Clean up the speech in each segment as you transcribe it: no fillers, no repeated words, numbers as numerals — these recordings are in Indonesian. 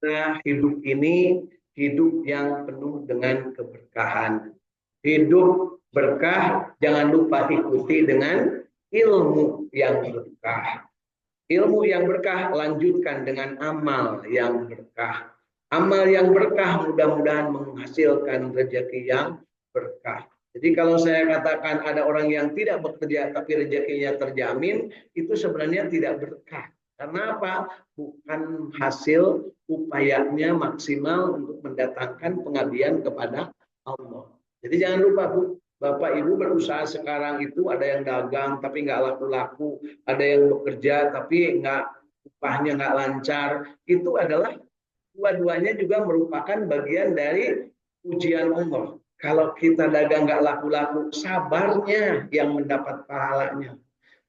Nah, hidup ini hidup yang penuh dengan keberkahan. Hidup berkah, jangan lupa ikuti dengan ilmu yang berkah. Ilmu yang berkah lanjutkan dengan amal yang berkah. Amal yang berkah mudah-mudahan menghasilkan rezeki yang berkah. Jadi kalau saya katakan ada orang yang tidak bekerja tapi rezekinya terjamin, itu sebenarnya tidak berkah. Karena apa? Bukan hasil upayanya maksimal untuk mendatangkan pengabdian kepada Allah. Jadi jangan lupa Bu, Bapak Ibu berusaha sekarang itu ada yang dagang tapi nggak laku-laku, ada yang bekerja tapi nggak upahnya nggak lancar. Itu adalah dua-duanya juga merupakan bagian dari ujian Allah. Kalau kita dagang nggak laku-laku, sabarnya yang mendapat pahalanya.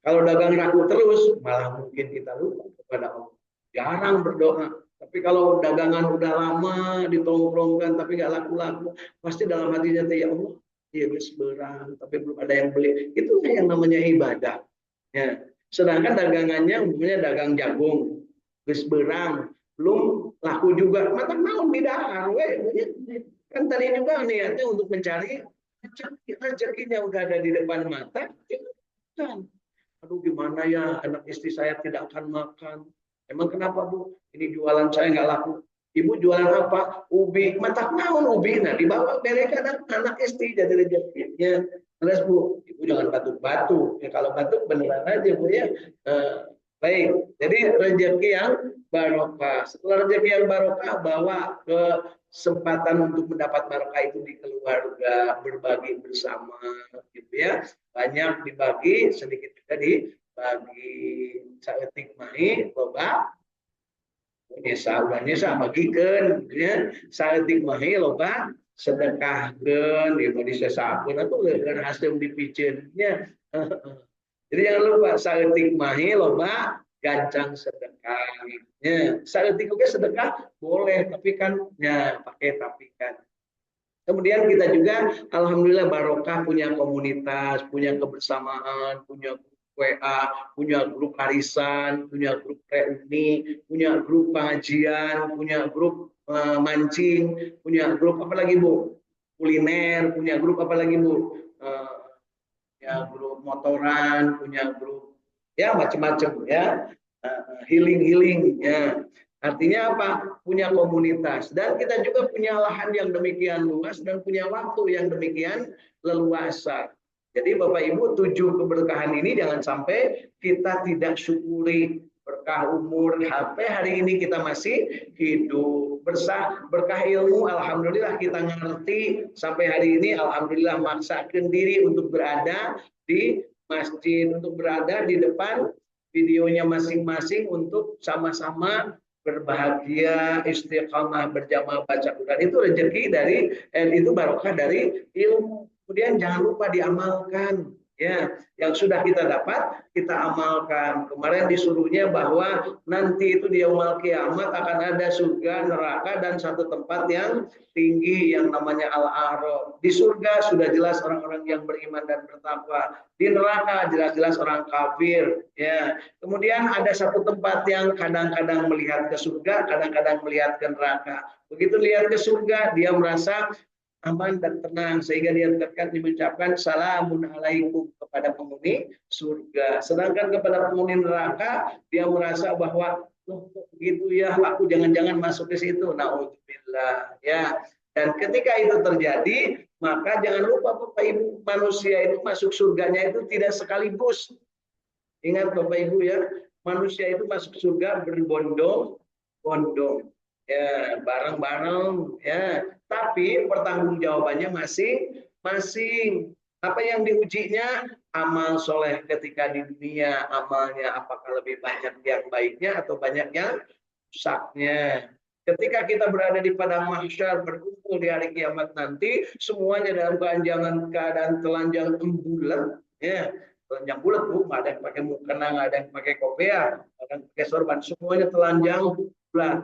Kalau dagang laku terus, malah mungkin kita lupa kepada Allah. Jarang berdoa. Tapi kalau dagangan udah lama ditongkrongkan tapi nggak laku-laku, pasti dalam hatinya ya Allah, ya wis berang, tapi belum ada yang beli. Itulah yang namanya ibadah. Ya. Sedangkan dagangannya umumnya dagang jagung, wis berang, belum laku juga. Mata mau bidahar, kan tadi juga niatnya untuk mencari rezekinya udah ada di depan mata. Kan aduh gimana ya anak istri saya tidak akan makan. Emang kenapa Bu? Ini jualan saya nggak laku. Ibu jualan apa? Ubi. Mata naon ubi. Nah dibawa mereka anak istri jadi rezekinya. Terus Bu, Ibu jangan batuk-batuk. Ya, kalau batuk beneran aja Bu ya. Baik, jadi rezeki yang barokah. Setelah rezeki yang barokah, bawa ke kesempatan untuk mendapat barokah itu di keluarga, berbagi bersama, gitu ya. Banyak dibagi, sedikit juga dibagi. Saeutik mahi, loba nyesa udah nyesa bagikan, ya. Saeutik mahi loba sedekahkeun, di disesakeun atuh leuweun hasem dipicieunnya. Jadi jangan lupa saeutik mahi loba gancang sedekah. Ya, saeutik oge sedekah boleh, tapi kan ya pakai tapi kan. Kemudian kita juga alhamdulillah barokah punya komunitas, punya kebersamaan, punya grup WA, punya grup arisan, punya grup reuni, punya grup pengajian, punya grup mancing, punya grup apa lagi Bu? Kuliner, punya grup apa lagi Bu? Ya grup motoran, punya grup ya macam-macam ya, healing ya. Artinya apa? Punya komunitas dan kita juga punya lahan yang demikian luas dan punya waktu yang demikian leluasa. Jadi Bapak Ibu, 7 keberkahan ini jangan sampai kita tidak syukuri. Berkah umur, sampai hari ini kita masih hidup. Berkah ilmu, alhamdulillah kita ngerti. Sampai hari ini alhamdulillah maksakan diri untuk berada di masjid, untuk berada di depan videonya masing-masing untuk sama-sama berbahagia, istiqamah, berjamaah baca Quran. Itu rezeki dari itu barokah dari ilmu. Kemudian jangan lupa diamalkan. Ya, yang sudah kita dapat kita amalkan. Kemarin disuruhnya bahwa nanti itu di yaumul kiamat akan ada surga, neraka dan satu tempat yang tinggi yang namanya Al-A'raf. Di surga sudah jelas orang-orang yang beriman dan bertakwa. Di neraka jelas-jelas orang kafir. Ya, kemudian ada satu tempat yang kadang-kadang melihat ke surga, kadang-kadang melihat ke neraka. Begitu lihat ke surga, dia merasa aman dan tenang sehingga dia dekat mengucapkan salamun alaikum kepada penghuni surga. Sedangkan kepada penghuni neraka dia merasa bahwa loh kok begitu ya, aku jangan-jangan masuk ke situ. Naudzubillah ya. Dan ketika itu terjadi, maka jangan lupa Bapak Ibu, manusia itu masuk surganya itu tidak sekaligus. Ingat Bapak Ibu ya, manusia itu masuk surga berbondong-bondong. Ya, bareng-bareng ya. Tapi pertanggungjawabannya masing-masing. Apa yang diujinya? Amal soleh ketika di dunia, amalnya apakah lebih banyak yang baiknya atau banyak yang rusaknya. Ketika kita berada di padang mahsyar berkumpul di hari kiamat nanti, semuanya dalam keadaan telanjang embulan, ya, telanjang bulat Bu, ada yang pakai mukena, ada yang pakai kopiah, ada yang pakai sorban, semuanya telanjang bulat.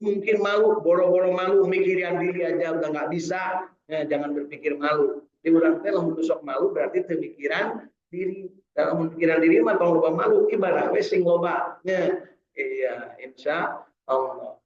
Mungkin malu, boro-boro malu, mikirin diri aja udah nggak bisa, ya, jangan berpikir malu. Di urang teh lamun sok malu berarti pemikiran diri. Dalam pemikiran diri mah tong loba malu, ibarat we sing loba. Ya, iya, insya Allah.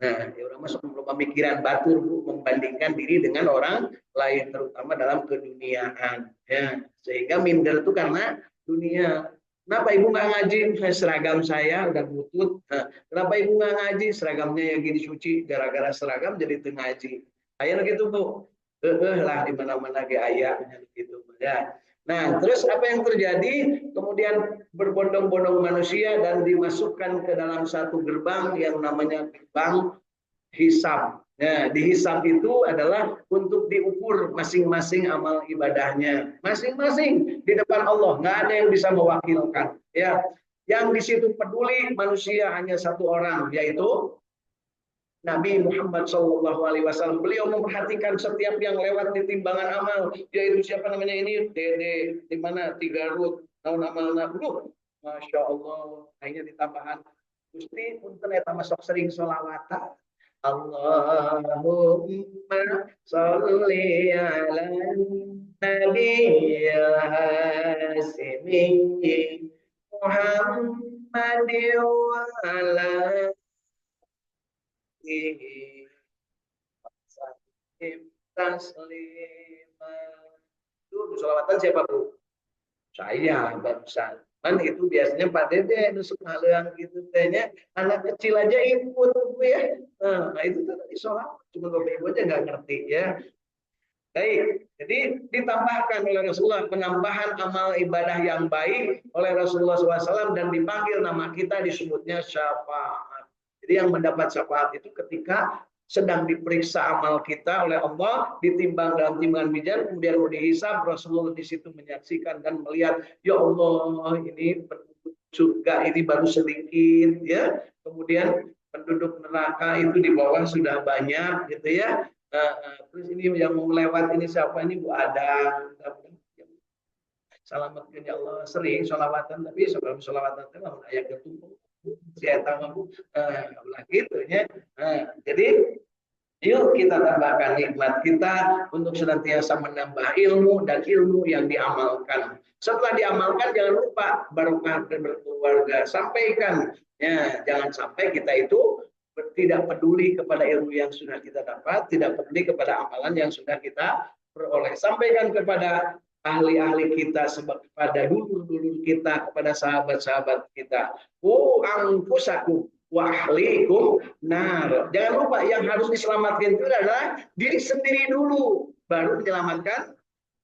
Nah, ya orang masuk pemikiran batur Bu, membandingkan diri dengan orang lain, terutama dalam keduniaan. Ya, sehingga minder itu karena dunia. Kenapa ibu nggak ngaji? Seragam saya udah butut. Nah, kenapa ibu nggak ngaji? Seragamnya yang gini suci. Gara-gara seragam jadi teu ngaji. Ayah gitu Bu. Lah di mana-mana ge ayahnya gitu. Ya. Nah, terus apa yang terjadi? Kemudian berbondong-bondong manusia dan dimasukkan ke dalam satu gerbang yang namanya gerbang hisab. Nah, di hisab itu adalah untuk diukur masing-masing amal ibadahnya, masing-masing di depan Allah. Nggak ada yang bisa mewakilkan. Ya, yang di situ peduli manusia hanya satu orang, yaitu Nabi Muhammad SAW. Beliau memperhatikan setiap yang lewat di timbangan amal, yaitu siapa namanya ini, Dede, di mana Tigarut, tahun amal nabi. Masya Allah, akhirnya ditambahan. Gusti punten eta masuk sering sholawatan. Allahumma sholli ala Nabi Hasimi Muhammad wa ala Itu sholawatan siapa Bu? Saya barusan. Kan itu biasanya Pak Dede nusuk haleang gitu tehnya anak kecil aja ikut Bu ya. Nah, itu tadi sholawat cuma Bapak Ibu aja nggak ngerti ya. Baik, jadi ditambahkan oleh Rasulullah penambahan amal ibadah yang baik oleh Rasulullah SAW dan dipanggil nama kita disebutnya syafaat. Jadi yang mendapat syafaat itu ketika sedang diperiksa amal kita oleh Allah, ditimbang dalam timbangan mizan, kemudian mau dihisab, Rasulullah di situ menyaksikan dan melihat, ya Allah ini penduduk surga ini baru sedikit, ya. Kemudian penduduk neraka itu di bawah sudah banyak, gitu ya. Terus ini yang mau lewat ini siapa ini Bu Adang. Selamat ya Allah sering sholawatan tapi sebelum sholawatan itu lamun aya ketumpuk si eta mah ulah gitu nya. Jadi yuk kita tambahkan nikmat kita untuk senantiasa menambah ilmu dan ilmu yang diamalkan. Setelah diamalkan jangan lupa barokah dan berkeluarga. Sampaikan ya, jangan sampai kita itu tidak peduli kepada ilmu yang sudah kita dapat, tidak peduli kepada amalan yang sudah kita peroleh. Sampaikan kepada ahli-ahli kita, kepada dulur-dulur kita, kepada sahabat-sahabat kita. Anfusakum wa ahlikum nar. Jangan lupa yang harus diselamatkan itu adalah diri sendiri dulu, baru menyelamatkan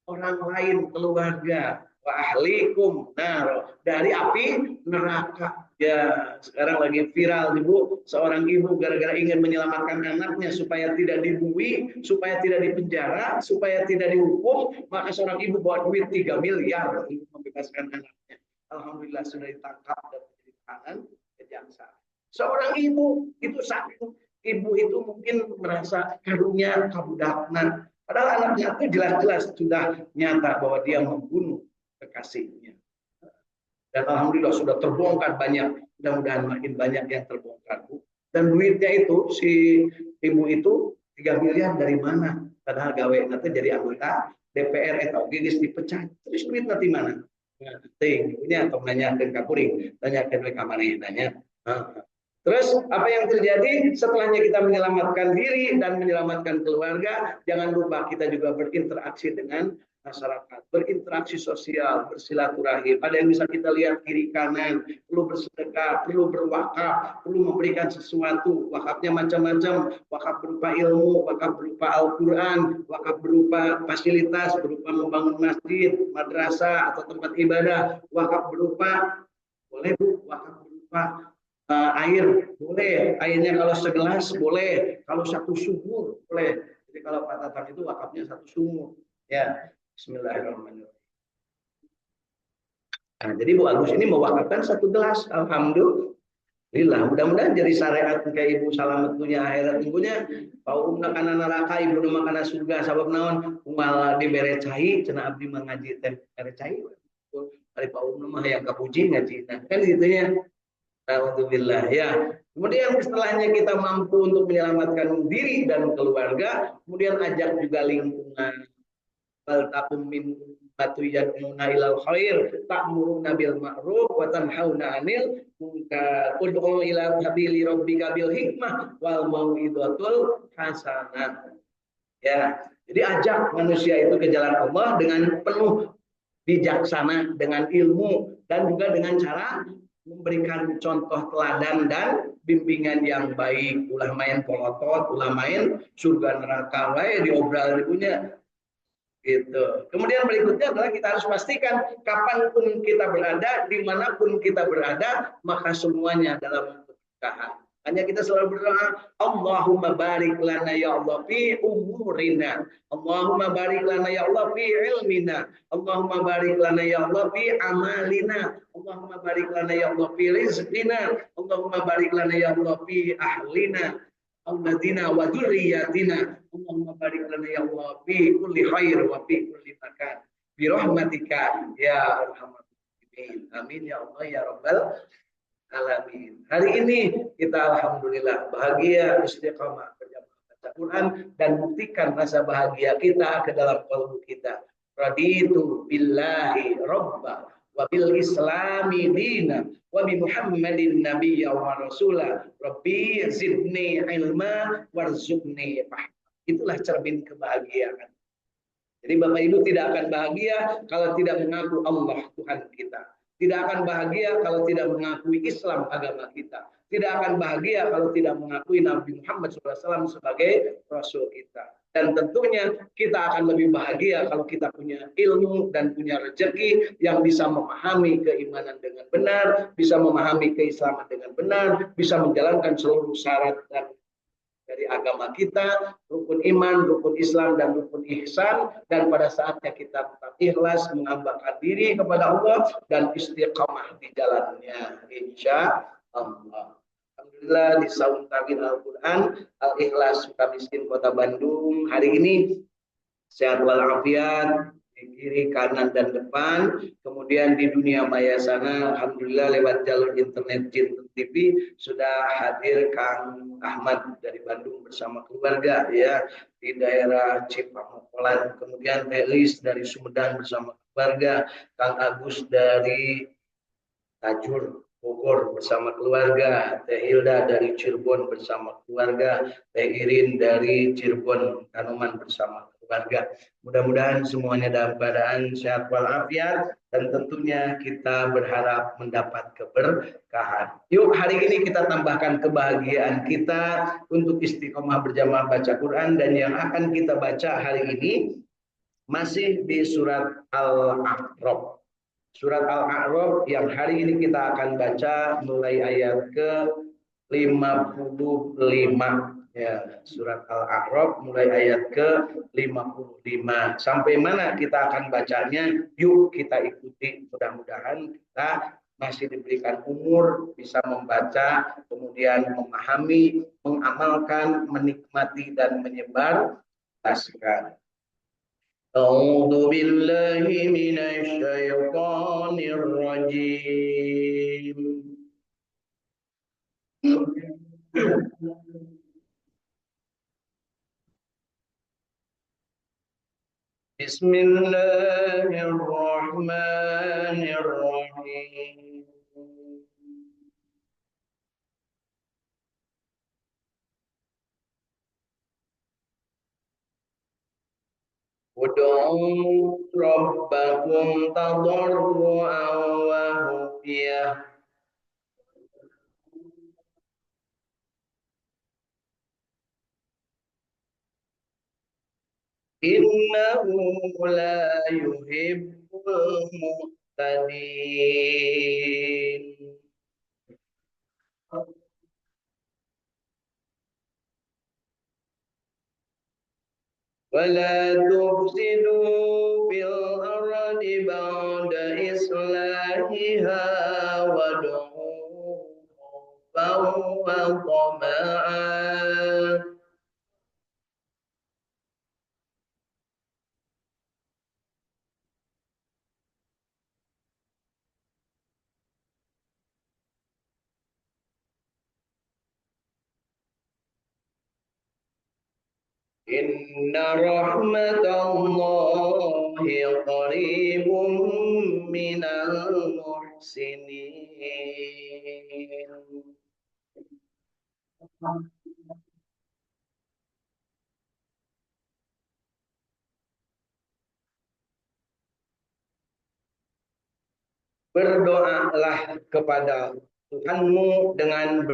orang lain, keluarga. Wa ahlikum nar, dari api neraka. Ya, sekarang lagi viral Ibu, seorang ibu gara-gara ingin menyelamatkan anaknya supaya tidak dibunuh, supaya tidak dipenjara, supaya tidak dihukum, maka seorang ibu bawa duit 3 miliar untuk membebaskan anaknya. Alhamdulillah sudah ditangkap dan ditahan ke jaksa. Seorang ibu itu sakit, ibu itu mungkin merasa karunia kabudakna, padahal anaknya itu jelas-jelas sudah nyata bahwa dia membunuh kekasihnya. Dan alhamdulillah sudah terbongkar banyak, mudah-mudahan makin banyak yang terbongkar Bu. Dan duitnya itu si ibu itu 3 miliar dari mana? Padahal gawe nanti jadi anggota DPR atau geus dipecat. Terus duit nanti mana? Ting, ini atau nanya ke kapuring, tanya ke kamari nanya. Terus apa yang terjadi setelahnya kita menyelamatkan diri dan menyelamatkan keluarga, jangan lupa kita juga berinteraksi dengan masyarakat, berinteraksi sosial, bersilaturahim. Ada yang bisa kita lihat kiri kanan, perlu bersedekah, perlu berwakaf, perlu memberikan sesuatu. Wakafnya macam-macam, wakaf berupa ilmu, wakaf berupa Al-Quran, wakaf berupa fasilitas, berupa membangun masjid, madrasah atau tempat ibadah, wakaf berupa boleh Bu, wakaf berupa air boleh, airnya kalau segelas boleh, kalau satu sumur boleh. Jadi kalau Pak Tatang itu wakafnya satu sumur, ya. Bismillahirrahmanirrahim. Nah, jadi Bu Agus ini mewakafkan satu gelas, alhamdulillah. Mudah-mudahan jadi syariat kayak Ibu Salamet punya akhirat punya. Pau kana neraka ibu makana surga sabab naon unggal dibere cai cenah abdi mengaji teh bere cai. Ari pau mah yang kapuji ngaji. Nah, kan gitu ya. Alhamdulillah ya. Kemudian setelahnya kita mampu untuk menyelamatkan diri dan keluarga, kemudian ajak juga lingkungan. Baltakum min yad'una ilal khair ta'muruna bil ma'ruf wa tanhauna 'anil munkar ud'u ila sabili rabbika bil hikmah wal mau'izatul hasanah. Ya, jadi ajak manusia itu ke jalan Allah dengan penuh bijaksana, dengan ilmu dan juga dengan cara memberikan contoh teladan dan bimbingan yang baik. Ulah main polotot, ulah main surga neraka, wae diobrol punya gitu. Kemudian berikutnya adalah kita harus pastikan kapanpun kita berada, dimanapun kita berada, maka semuanya dalam keberkahan. Hanya kita selalu berdoa, Allahumma barik lana ya Allah fi umurina. Allahumma barik lana ya Allah fi ilmina. Allahumma barik lana ya Allah fi amalina. Allahumma barik lana ya Allah fi rizqina. Allahumma barik lana ya Allah fi ahlina. Alladzina wa dzurriyyatina. Allahumma barik lana ya Allah fi kulli khair wa fi kulli makan. Bi rahmatika ya arhamar rahimin. Amin ya Allah ya rabbal alamin. Hari ini kita alhamdulillah bahagia istiqamah berjamaah baca Quran dan buktikan rasa bahagia kita ke dalam kalbu kita. Raditu billahi robba wa bil islami dina wa bi Muhammadin nabiyya wa rasula rabbi zidni ilma warzuqni fahma. Itulah cermin kebahagiaan. Jadi Bapak Ibu tidak akan bahagia kalau tidak mengaku Allah Tuhan kita. Tidak akan bahagia kalau tidak mengakui Islam agama kita. Tidak akan bahagia kalau tidak mengakui Nabi Muhammad SAW sebagai Rasul kita. Dan tentunya kita akan lebih bahagia kalau kita punya ilmu dan punya rezeki yang bisa memahami keimanan dengan benar, bisa memahami keislaman dengan benar, bisa menjalankan seluruh syarat dan dari agama kita, rukun iman, rukun Islam, dan rukun ihsan, dan pada saatnya kita tetap ikhlas menghambakan diri kepada Allah dan istiqamah di jalannya, insya Allah. Alhamdulillah di Saung Tawil Al-Quran Al-Ikhlas Sukamiskin Kota Bandung hari ini sehat walafiat di kiri, kanan, dan depan. Kemudian di dunia maya sana, alhamdulillah lewat jalur internet Jinten TV sudah hadir Kang Ahmad dari Bandung bersama keluarga ya di daerah Cipamokolan. Kemudian Elis dari Sumedang bersama keluarga, Kang Agus dari Tajur Bogor bersama keluarga, Teh Hilda dari Cirebon bersama keluarga, Teh Irin dari Cirebon Kanoman bersama keluarga. Mudah-mudahan semuanya dalam keadaan sehat walafiat dan tentunya kita berharap mendapat keberkahan. Yuk hari ini kita tambahkan kebahagiaan kita untuk istiqomah berjamaah baca Quran, dan yang akan kita baca hari ini masih di surat Al-A'raf. Surat Al-A'raf yang hari ini kita akan baca mulai ayat ke-55 ya. Surat Al-A'raf mulai ayat ke-55. Sampai mana kita akan bacanya? Yuk kita ikuti. Mudah-mudahan kita masih diberikan umur bisa membaca, kemudian memahami, mengamalkan, menikmati dan menyebar luaskan. أعوذ بالله من الشيطان الرجيم بسم الله الرحمن الرحيم Ud'u rabbakum tadarru'an wa khufyah innahu la yuhibbul mu'tadin. ولا تفسدوا في الأرض بعد إصلاحها وادعوه خوفا وطمعا Inna rahmatallahi qaribum minal muhsinin. Berdoalah kepada Tuhanmu dengan